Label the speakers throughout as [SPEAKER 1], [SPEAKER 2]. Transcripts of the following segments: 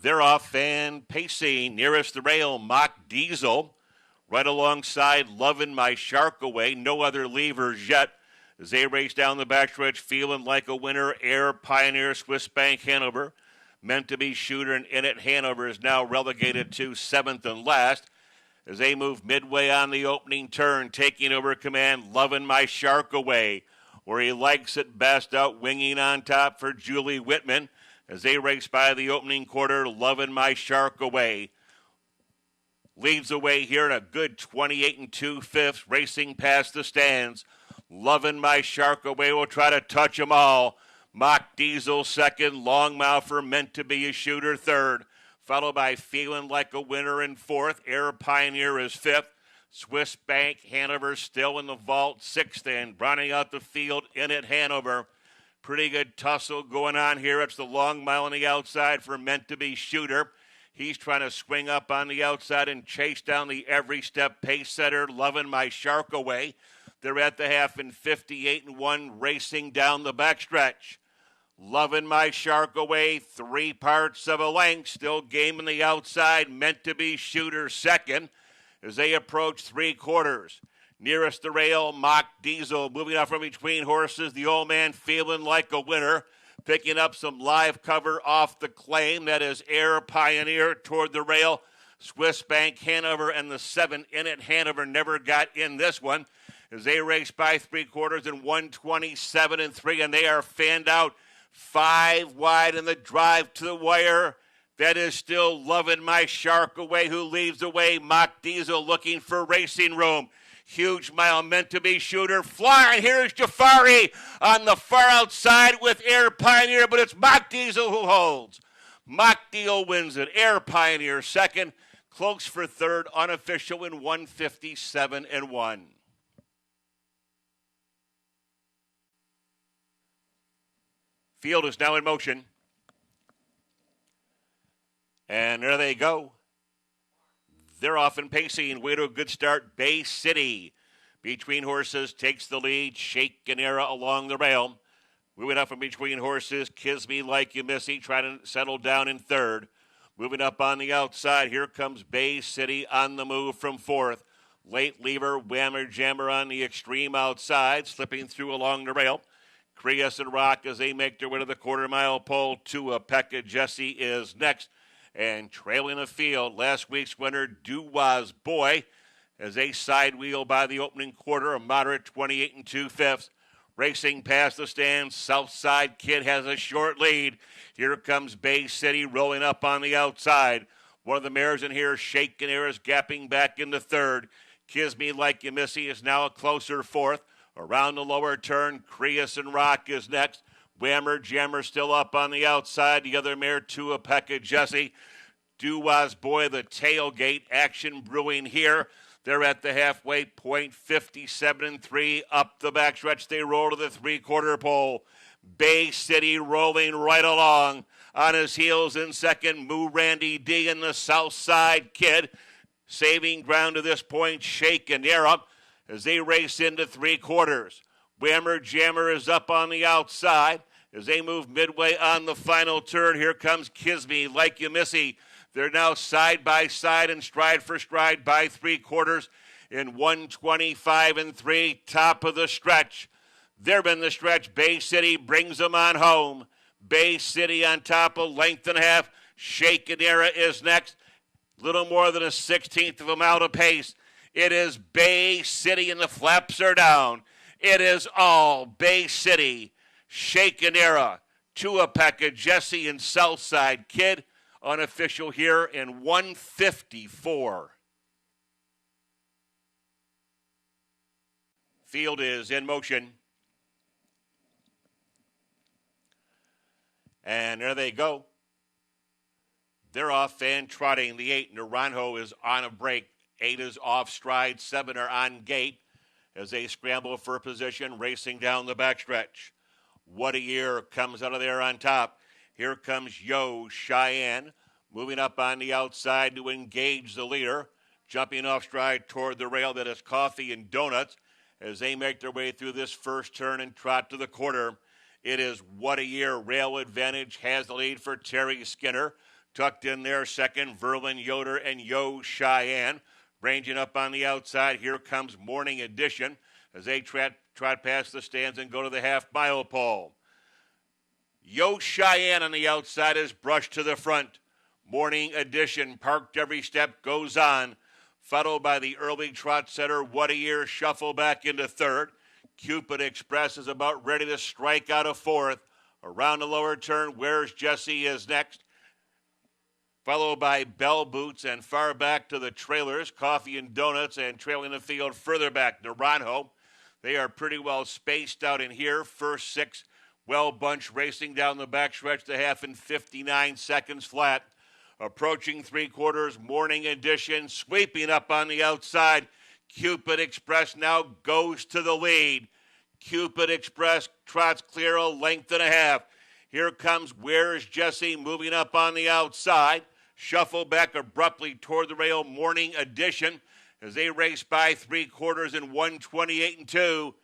[SPEAKER 1] They're off and pacing nearest the rail, Mock Diesel. Right alongside Lovin' My Shark Away. No other levers yet. As they race down the backstretch, feeling like a winner. Air Pioneer, Swiss Bank Hanover. Meant to be Shooter and In It Hanover is now relegated to seventh and last. As they move midway on the opening turn, taking over command, Lovin' My Shark Away, where he likes it best, out winging on top for Julie Whitman. As they race by the opening quarter, Lovin' My Shark Away leads the way here in a good 28 2/5, racing past the stands. Lovin' My Shark Away will try to touch them all. Mock Diesel second, Longmouther Meant to Be a Shooter third, followed by Feeling Like a Winner in fourth. Air Pioneer is fifth. Swiss Bank Hanover still in the vault sixth, and running out the field In It Hanover. Pretty good tussle going on here. It's the long mile on the outside for Meant to Be Shooter. He's trying to swing up on the outside and chase down the every step pace setter, Lovin' My Shark Away. They're at the half in 58-1, racing down the backstretch. Lovin' My Shark Away, 3 parts of a length, still gaming the outside, Meant to Be Shooter second as they approach 3/4. Nearest the rail, Mock Diesel moving out from between horses. The old man Feeling Like a Winner, picking up some live cover off the claim. That is Air Pioneer toward the rail. Swiss Bank Hanover and the 7 In It Hanover never got in this one as they race by 3/4 in 127-3, and they are fanned out 5 wide in the drive to the wire. That is still Lovin' My Shark Away, who leads away. Mock Diesel looking for racing room. Huge mile Meant to Be Shooter flying. Here's Jafari on the far outside with Air Pioneer, but it's Mock Diesel who holds. Mock Diesel wins it. Air Pioneer second. Cloaks for third, unofficial in 157-1. Field is now in motion. And there they go. They're off and pacing. Way to a good start. Bay City between horses takes the lead. Shaken Era along the rail. Moving up from between horses. Kiss Me Like You Missy trying to settle down in third. Moving up on the outside. Here comes Bay City on the move from fourth. Late Lever, Whammer Jammer on the extreme outside. Slipping through along the rail. Crescent Rock as they make their way to the quarter-mile pole. Pekka Jesse is next. And trailing the field, last week's winner, Duwas Boy, as they side wheel by the opening quarter, a moderate 28 2/5. Racing past the stands, Southside Kid has a short lead. Here comes Bay City rolling up on the outside. One of the mares in here, Shaken Air, is gapping back into third. Kiss Me Like You Missy is now a closer fourth. Around the lower turn, Crescent Rock is next. Whammer Jammer still up on the outside. The other mare, Pekka Jesse. Duwas Boy, the tailgate. Action brewing here. They're at the halfway point, 57-3. Up the backstretch, they roll to the 3/4 pole. Bay City rolling right along. On his heels in second, Moo Randy D and the Southside Kid. Saving ground to this point, Shaken Era as they race into 3/4. Whammer Jammer is up on the outside as they move midway on the final turn. Here comes Kiss Me Like You Missy. They're now side by side and stride for stride by 3/4 in 125-3, top of the stretch. They're in the stretch. Bay City brings them on home. Bay City on top, a length and a half. Shaken Era is next. Little more than a 16th of a mile to pace. It is Bay City and the flaps are down. It is all Bay City. Shaken Era, Pekka Jesse, and Southside Kid. Unofficial here in 154. Field is in motion. And there they go. They're off and trotting. The 8, Naranjo, is on a break. 8 is off stride. 7 are on gate as they scramble for position, racing down the backstretch. What a Year comes out of there on top. Here comes Yo Cheyenne, moving up on the outside to engage the leader. Jumping off stride toward the rail, that is Coffee and Donuts, as they make their way through this first turn and trot to the quarter. It is What a Year. Rail Advantage has the lead for Terry Skinner. Tucked in there, second, Verlin Yoder and Yo Cheyenne. Ranging up on the outside, here comes Morning Edition as they trot past the stands and go to the half-mile pole. Yo Cheyenne on the outside is brushed to the front. Morning Edition, parked every step, goes on. Followed by the early trot setter, What a Year, shuffle back into third. Cupid Express is about ready to strike out of fourth. Around the lower turn, Where's Jesse is next. Followed by Bell Boots and far back to the trailers, Coffee and Donuts, and trailing the field further back, Naranjo. They are pretty well spaced out in here. First six, well bunched, racing down the backstretch, the half in 59 seconds flat. Approaching three quarters, Morning Edition, sweeping up on the outside. Cupid Express now goes to the lead. Cupid Express trots clear a length and a half. Here comes Where's Jesse moving up on the outside. Shuffle back abruptly toward the rail, Morning Edition, as they race by three quarters in 1:28 and 2.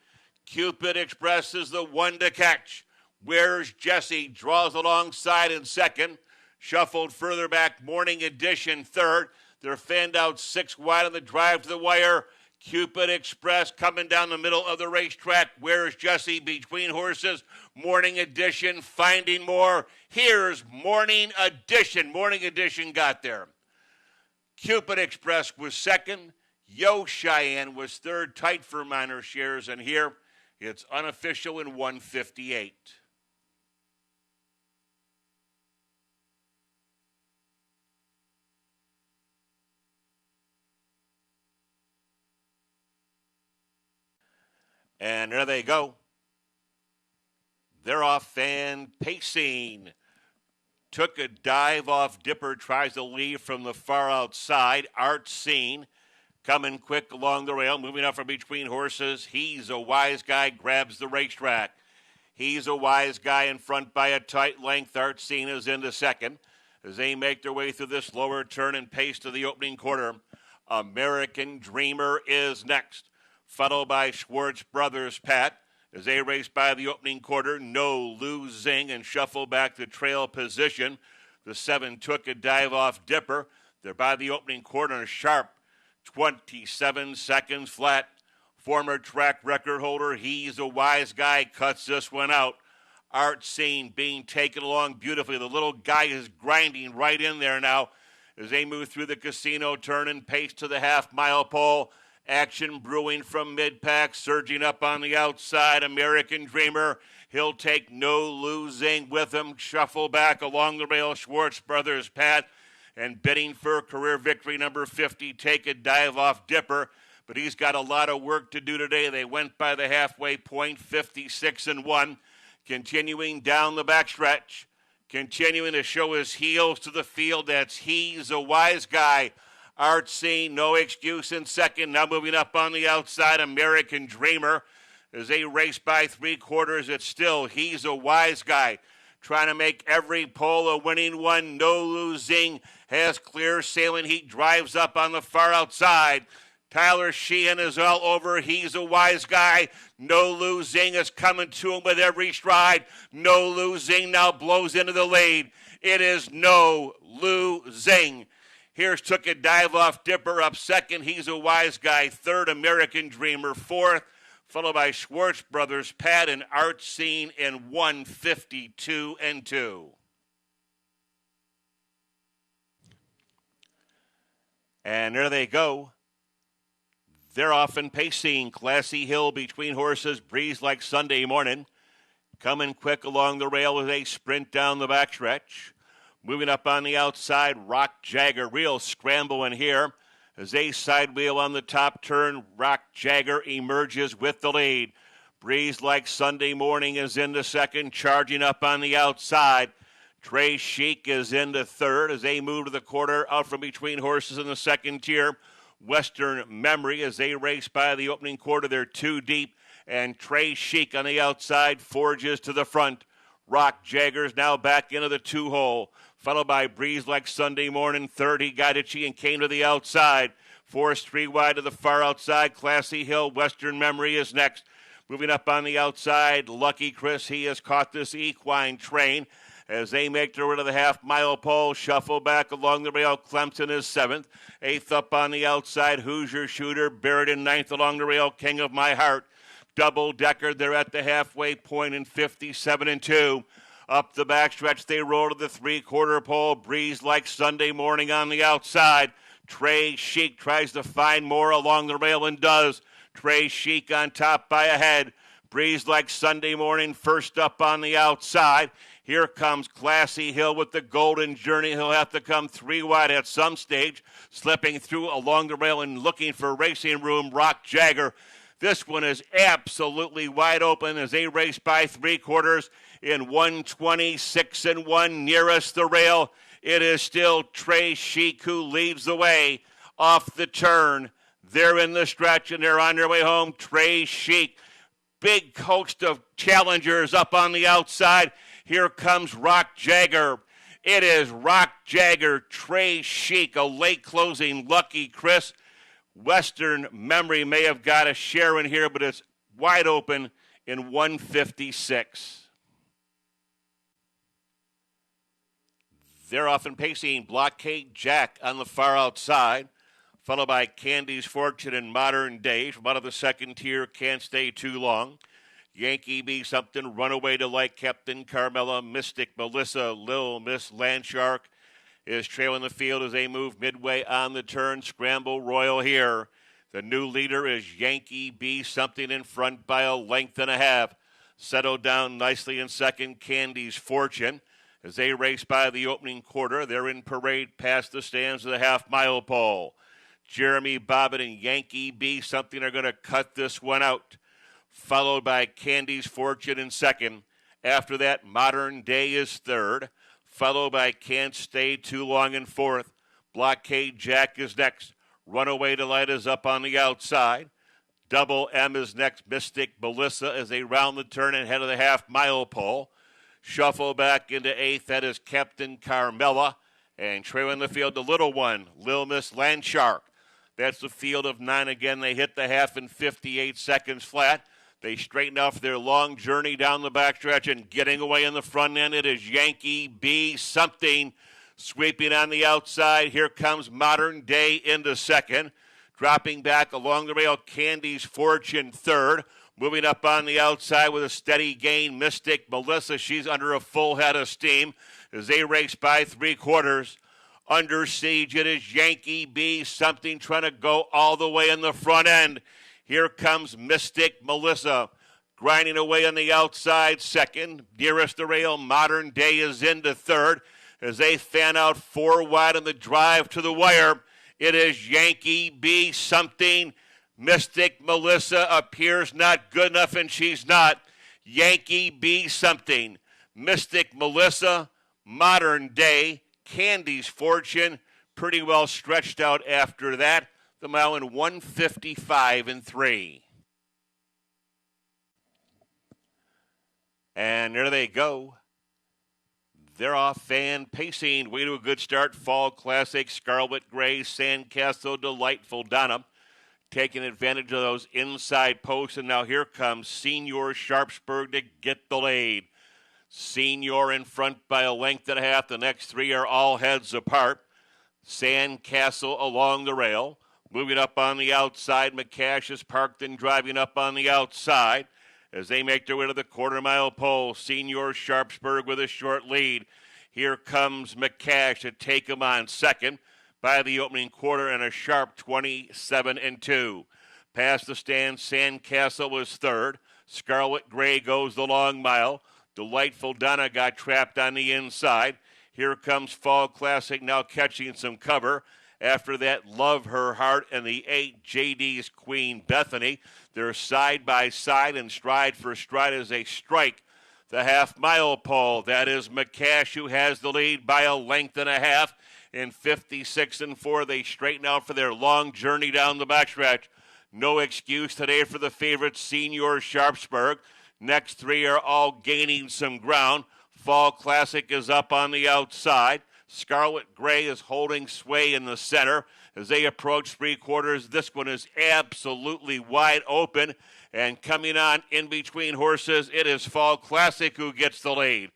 [SPEAKER 1] Cupid Express is the one to catch. Where's Jesse draws alongside in second. Shuffled further back, Morning Edition third. They're fanned out six wide on the drive to the wire. Cupid Express coming down the middle of the racetrack. Where's Jesse between horses? Morning Edition finding more. Here's Morning Edition. Morning Edition got there. Cupid Express was second. Yo Cheyenne was third, tight for minor shares. And here it's unofficial in 158. And there they go. They're off and pacing. Took a dive off Dipper, tries to leave from the far outside. Art Scene coming quick along the rail, moving up from between horses. He's a Wise Guy, grabs the racetrack. He's a Wise Guy in front by a tight length. Art Scene is into second. As they make their way through this lower turn and pace to the opening quarter, American Dreamer is next. Followed by Schwartz Brothers Pat. As they race by the opening quarter, No Losing and shuffle back the trail position. The 7 took a dive off Dipper. They're by the opening quarter in a sharp 27 seconds flat. Former track record holder, He's a Wise Guy, cuts this one out. Art Scene being taken along beautifully. The little guy is grinding right in there now as they move through the casino turn and pace to the half-mile pole. Action brewing from mid-pack, surging up on the outside. American Dreamer, he'll take No Losing with him. Shuffle back along the rail, Schwartz Brothers Pat. And bidding for career victory number 50, Take a Dive off Dipper. But he's got a lot of work to do today. They went by the halfway point, 56 and 1. Continuing down the backstretch. Continuing to show his heels to the field. That's He's a Wise Guy. Art Scene, No Excuse in second. Now moving up on the outside, American Dreamer. As they race by three quarters, it's still He's a Wise Guy. Trying to make every pole a winning one. No Losing has clear sailing. He drives up on the far outside. Tyler Sheehan is all over. He's a Wise Guy. No Losing is coming to him with every stride. No Losing now blows into the lead. It is No Losing. Here's Took a Dive off Dipper up second. He's a Wise Guy. Third, American Dreamer. Fourth, followed by Schwartz Brothers Pat and Art Scene in 152 and 2. And there they go. They're off and pacing. Classy Hill between horses. Breeze like Sunday morning. Coming quick along the rail as they sprint down the backstretch. Moving up on the outside, Rock Jagger, real scramble in here. As they side wheel on the top turn, Rock Jagger emerges with the lead. Breeze like Sunday morning is into second, charging up on the outside. Trey Chic is into third as they move to the quarter, out from between horses in the second tier. Western Memory as they race by the opening quarter, they're two deep. And Trey Chic on the outside forges to the front. Rock Jagger's now back into the two-hole. Followed by Breeze like Sunday morning. Third, he got itchy and came to the outside. Forced three wide to the far outside. Classy Hill, Western Memory is next. Moving up on the outside, Lucky Chris, he has caught this equine train as they make their way to the half-mile pole. Shuffle back along the rail. Clemson is 7th. 8th up on the outside. Hoosier Shooter. Barrett in 9th along the rail. King of My Heart. Double Decker. They're at the halfway point in 57-2. Up the backstretch, they roll to the three-quarter pole. Breeze like Sunday morning on the outside. Trey Sheik tries to find more along the rail and does. Trey Sheik on top by a head. Breeze like Sunday morning, first up on the outside. Here comes Classy Hill with the Golden Journey. He'll have to come 3 wide at some stage. Slipping through along the rail and looking for racing room, Rock Jagger. This one is absolutely wide open as they race by 3/4 in 1:26-1 nearest the rail. It is still Trey Sheik who leads the way off the turn. They're in the stretch and they're on their way home. Trey Sheik, big host of challengers up on the outside. Here comes Rock Jagger. It is Rock Jagger, Trey Sheik, a late closing Lucky Chris. Western Memory may have got a share in here, but it's wide open in 156. They're off and pacing. Blockade Jack on the far outside, followed by Candy's Fortune and Modern Day. From out of the second tier, Can't Stay Too Long. Yankee Be Something, Runaway Delight, Captain Carmella, Mystic Melissa, Lil Miss Landshark is trailing the field as they move midway on the turn. Scramble Royal here. The new leader is Yankee Be Something in front by a length and a half. Settled down nicely in second, Candy's Fortune. As they race by the opening quarter, they're in parade past the stands of the half-mile pole. Jeremy Bobbitt and Yankee Be Something are going to cut this one out, followed by Candy's Fortune in second. After that, Modern Day is third, followed by Can't Stay Too Long in fourth. Blockade Jack is next. Runaway Delight is up on the outside. Double M is next. Mystic Melissa as they round the turn and head of the half-mile pole. Shuffle back into eighth. That is Captain Carmella. And trailing the field, the little one, Lil Miss Landshark. That's the field of 9 again. They hit the half in 58 seconds flat. They straighten off their long journey down the backstretch and getting away in the front end. It is Yankee Be Something sweeping on the outside. Here comes Modern Day into second. Dropping back along the rail, Candy's Fortune third. Moving up on the outside with a steady gain, Mystic Melissa. She's under a full head of steam as they race by 3/4. Under siege, it is Yankee Be Something trying to go all the way in the front end. Here comes Mystic Melissa grinding away on the outside second. Nearest the rail, Modern Day is into third as they fan out 4 wide on the drive to the wire. It is Yankee Be Something. Mystic Melissa appears not good enough, and she's not. Yankee Be Something. Mystic Melissa, Modern Day, Candy's Fortune, pretty well stretched out after that. The mile in 155-3. And there they go. They're off and pacing. Way to a good start. Fall Classic, Scarlet Gray, Sandcastle, Delightful Donna. Taking advantage of those inside posts. And now here comes Senior Sharpsburg to get the lead. Senior in front by a length and a half. The next 3 are all heads apart. Sandcastle along the rail. Moving up on the outside, McCash is parked and driving up on the outside. As they make their way to the quarter-mile pole, Senior Sharpsburg with a short lead. Here comes McCash to take him on second by the opening quarter and a sharp 27-2. Past the stand, Sandcastle was third. Scarlet Gray goes the long mile. Delightful Donna got trapped on the inside. Here comes Fall Classic now catching some cover. After that, Love Her Heart and the 8 JD's Queen Bethany. They're side by side and stride for stride as they strike the half-mile pole. That is McCash who has the lead by a length and a half. In 56-4, they straighten out for their long journey down the backstretch. No excuse today for the favorite, Senior Sharpsburg. Next 3 are all gaining some ground. Fall Classic is up on the outside. Scarlet Gray is holding sway in the center. As they approach 3/4, this one is absolutely wide open. And coming on in between horses, it is Fall Classic who gets the lead.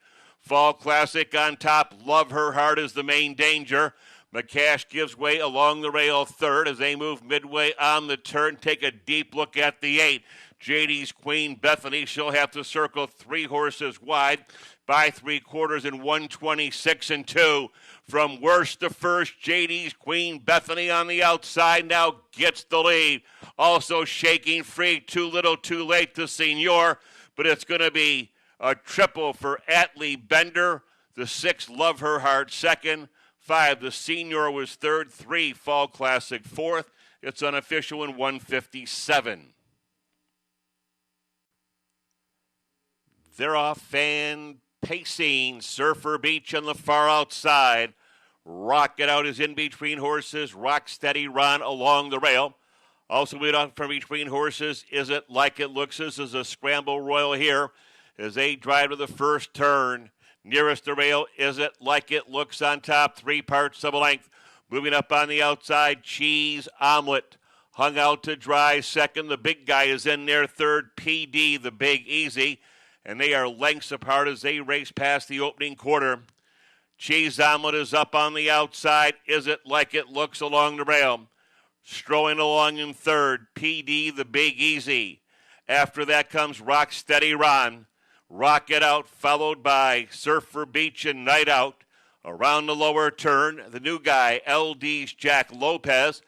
[SPEAKER 1] Fall Classic on top. Love Her Heart is the main danger. McCash gives way along the rail third as they move midway on the turn. Take a deep look at the 8. JD's Queen Bethany. She'll have to circle 3 horses wide by 3/4 in 126 and 2. From worst to first, JD's Queen Bethany on the outside now gets the lead. Also shaking free, too little, too late to Senior, but it's going to be a triple for Atlee Bender. The 6, Love Her Heart, second. 5, the Senior was third. 3, Fall Classic, fourth. It's unofficial in 157. They're off and pacing. Surfer Beach on the far outside. Rocket Out is in between horses. Rock Steady Ron along the rail. Also lead on from between horses. Is It Like It Looks? This is a scramble royal here as they drive to the first turn. Nearest the rail, Is It Like It Looks on top. 3 parts of a length. Moving up on the outside, Cheese Omelet. Hung out to dry second. The big guy is in there third. PD, the Big Easy. And they are lengths apart as they race past the opening quarter. Cheese Omelet is up on the outside. Is It Like It Looks along the rail. Strolling along in third. PD, the Big Easy. After that comes Rock Steady Ron. Rocket Out, followed by Surfer Beach and Night Out. Around the lower turn, the new guy, LD's Jack Lopez.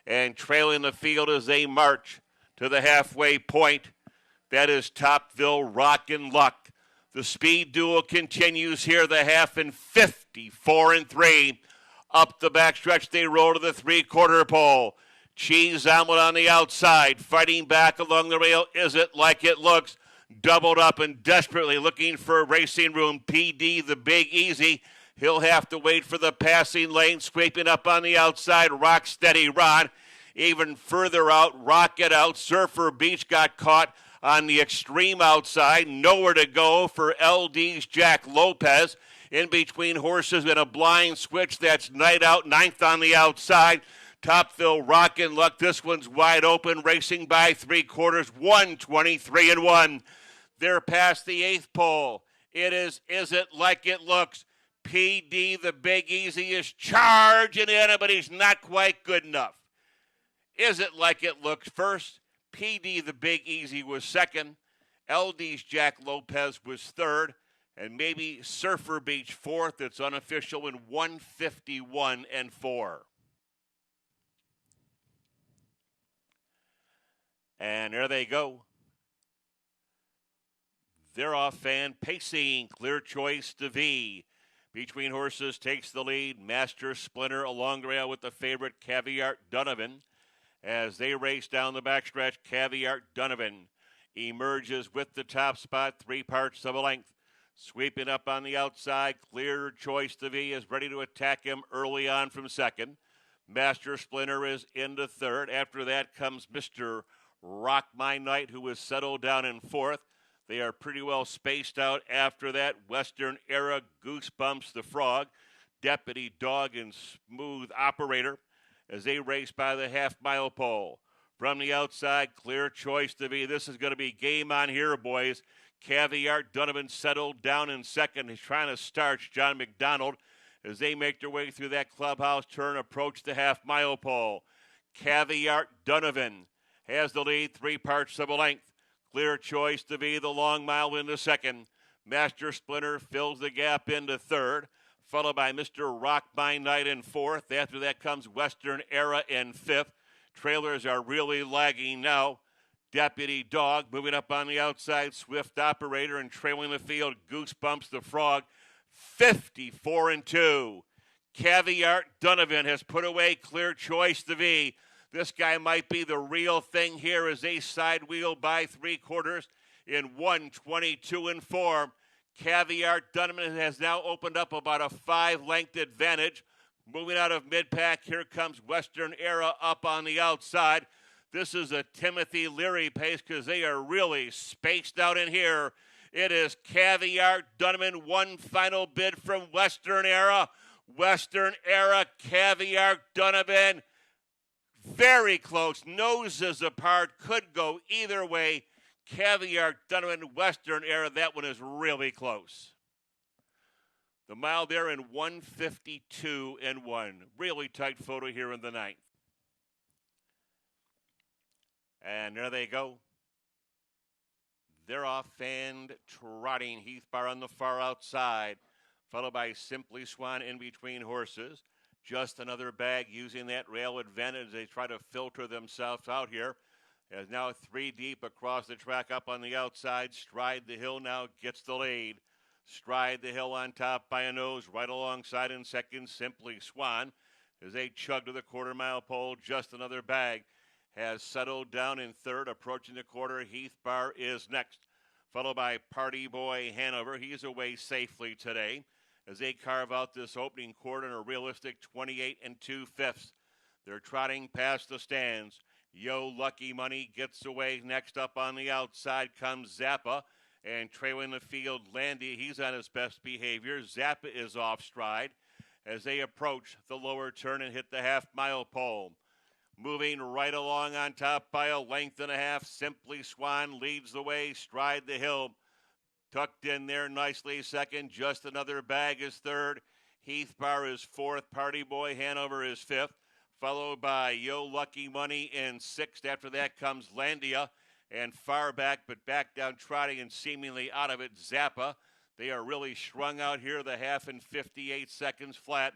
[SPEAKER 1] And trailing the field as they march to the halfway point. That is Topville Rockin' Luck. The speed duel continues here, the half in 54 and 3. Up the backstretch, they roll to the 3/4 pole. Cheese Omelet on the outside, fighting back along the rail. Is It Like It Looks? Doubled up and desperately looking for racing room. PD, the Big Easy. He'll have to wait for the passing lane. Scraping up on the outside, Rock Steady Ron. Even further out, Rocket Out. Surfer Beach got caught on the extreme outside. Nowhere to go for LD's Jack Lopez. In between horses in a blind switch. That's Night Out, 9th on the outside. Topville Rockin' Luck. This one's wide open, racing by 3/4, 123 and 1. They're past the 8th pole. Is It Like It Looks? PD, the Big Easy, is charging in, but he's not quite good enough. Is It Like It Looks first? PD, the Big Easy, was second. LD's Jack Lopez was third. And maybe Surfer Beach fourth. It's unofficial in 151 and 4. And there they go. They're off and pacing. Clear Choice to V. Between horses takes the lead. Master Splinter along the rail with the favorite Caviar Donovan. As they race down the backstretch, Caviar Donovan emerges with the top spot, 3 parts of a length. Sweeping up on the outside, Clear Choice to V is ready to attack him early on from second. Master Splinter is into third. After that comes Mr. Rock My Night, who is settled down in fourth. They are pretty well spaced out after that. Western Era, Goosebumps the Frog, Deputy Dog, and Smooth Operator as they race by the half-mile pole. From the outside, Clear Choice to V. This is going to be game on here, boys. Caviar Donovan settled down in second. He's trying to starch John McDonald as they make their way through that clubhouse turn, approach the half-mile pole. Caviar Donovan has the lead, 3 parts of a length. Clear Choice to V, the long mile into second. Master Splinter fills the gap into third, followed by Mr. Rock My Night in fourth. After that comes Western Era in fifth. Trailers are really lagging now. Deputy Dog moving up on the outside. Swift Operator and trailing the field. Goosebumps the Frog. 54 and 2. Caviar Donovan has put away Clear Choice to V. This guy might be the real thing here as they side wheel by 3/4 in 122 and 4. Caviar Donovan has now opened up about a 5-length advantage. Moving out of mid-pack, here comes Western Era up on the outside. This is a Timothy Leary pace because they are really spaced out in here. It is Caviar Donovan, one final bid from Western Era. Western Era, Caviar Donovan. Very close, noses apart, could go either way. Caviar Donovan, Western Era, that one is really close. The mile there in 152 and 1. Really tight photo here in the ninth. And there they go. They're off and trotting. Heath Bar on the far outside, followed by Simply Swan in between horses. Just another bag using that rail advantage. They try to filter themselves out here. As now 3 deep across the track up on the outside. Stride the Hill now gets the lead. Stride the Hill on top by a nose. Right alongside in second, Simply Swan. As they chug to the quarter-mile pole, just another bag has settled down in third. Approaching the quarter, Heath Bar is next, followed by Party Boy Hanover. He's away safely today as they carve out this opening quarter in a realistic 28 2/5. They're trotting past the stands. Yo Lucky Money gets away. Next up on the outside comes Zappa, and trailing the field, Landy. He's on his best behavior. Zappa is off stride as they approach the lower turn and hit the half-mile pole. Moving right along on top by a length and a half, Simply Swan leads the way. Stride the Hill tucked in there nicely second. Just another bag is third. Heath Bar is fourth. Party Boy Hanover is fifth, followed by Yo Lucky Money in sixth. After that comes Landia, and far back, but back down trotting and seemingly out of it, Zappa. They are really strung out here, the half in 58 seconds flat.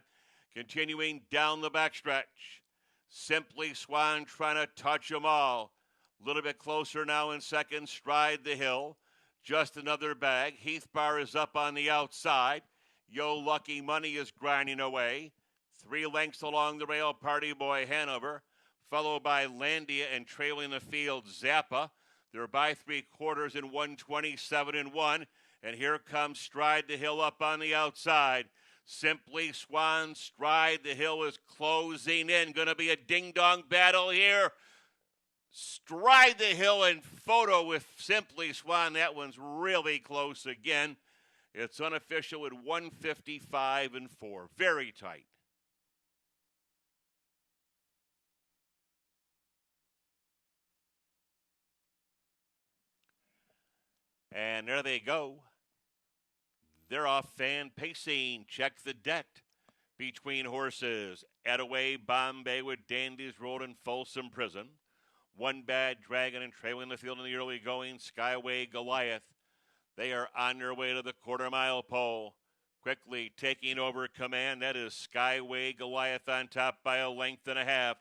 [SPEAKER 1] Continuing down the backstretch. Simply Swan trying to touch them all. A little bit closer now in second. Stride the Hill. Just another bag. Heath Bar is up on the outside. Yo Lucky Money is grinding away. 3 lengths along the rail, Party Boy Hanover, followed by Landia, and trailing the field, Zappa. They're by 3/4 in 127 and 1. And here comes Stride the Hill up on the outside. Simply Swan, Stride the Hill is closing in. Going to be a ding-dong battle here. Stride the Hill in photo with Simply Swan. That one's really close again. It's unofficial at 155 and 4. Very tight. And there they go. They're off fan pacing. Check the debt between horses. Attaway Bombay with Dandy's Road and Folsom Prison. One Bad Dragon and trailing the field in the early going, Skyway Goliath. They are on their way to the quarter-mile pole. Quickly taking over command. That is Skyway Goliath on top by a length and a half,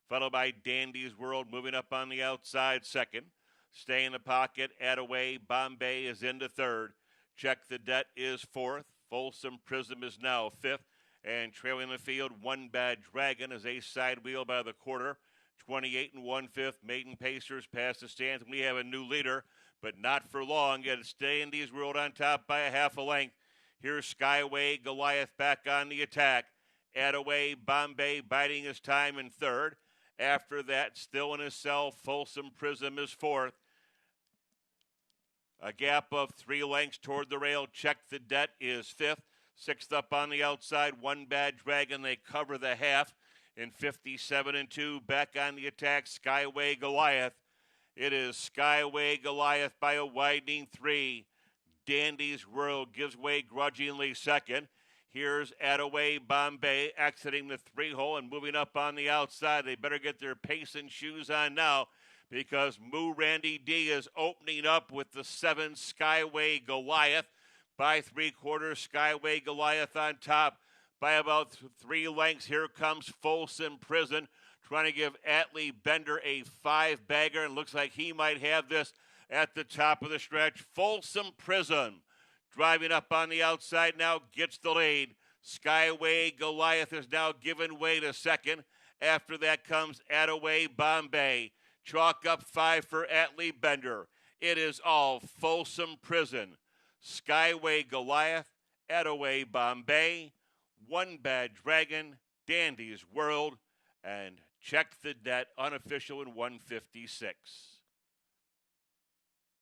[SPEAKER 1] followed by Dandy's World moving up on the outside second. Stay in the pocket. Attaway Bombay is into third. Check the Debt is fourth. Folsom Prism is now fifth. And trailing the field, One Bad Dragon is a side wheel by the quarter. 28 1/5. Maiden Pacers past the stands. We have a new leader, but not for long. It's Dandy's World on top by a half a length. Here's Skyway Goliath back on the attack. Attaway Bombay biding his time in third. After that, still in his cell, Folsom Prism is fourth. A gap of 3 lengths toward the rail. Check the Debt is fifth. Sixth up on the outside, One Bad Dragon. They cover the half in 57 and 2. Back on the attack, Skyway Goliath. It is Skyway Goliath by a widening 3. Dandy's World gives way grudgingly second. Here's Attaway Bombay exiting the 3-hole and moving up on the outside. They better get their pace and shoes on now, because Moo Randy D is opening up with the 7 Skyway Goliath. By 3/4, Skyway Goliath on top by about 3 lengths. Here comes Folsom Prison trying to give Atlee Bender a 5-bagger, and looks like he might have this at the top of the stretch. Folsom Prison driving up on the outside now gets the lead. Skyway Goliath is now giving way to second. After that comes Attaway Bombay. Chalk up 5 for Atlee Bender. It is all Folsom Prison, Skyway Goliath, Attaway Bombay, One Bad Dragon, Dandy's World, and Check the Debt, unofficial in 156.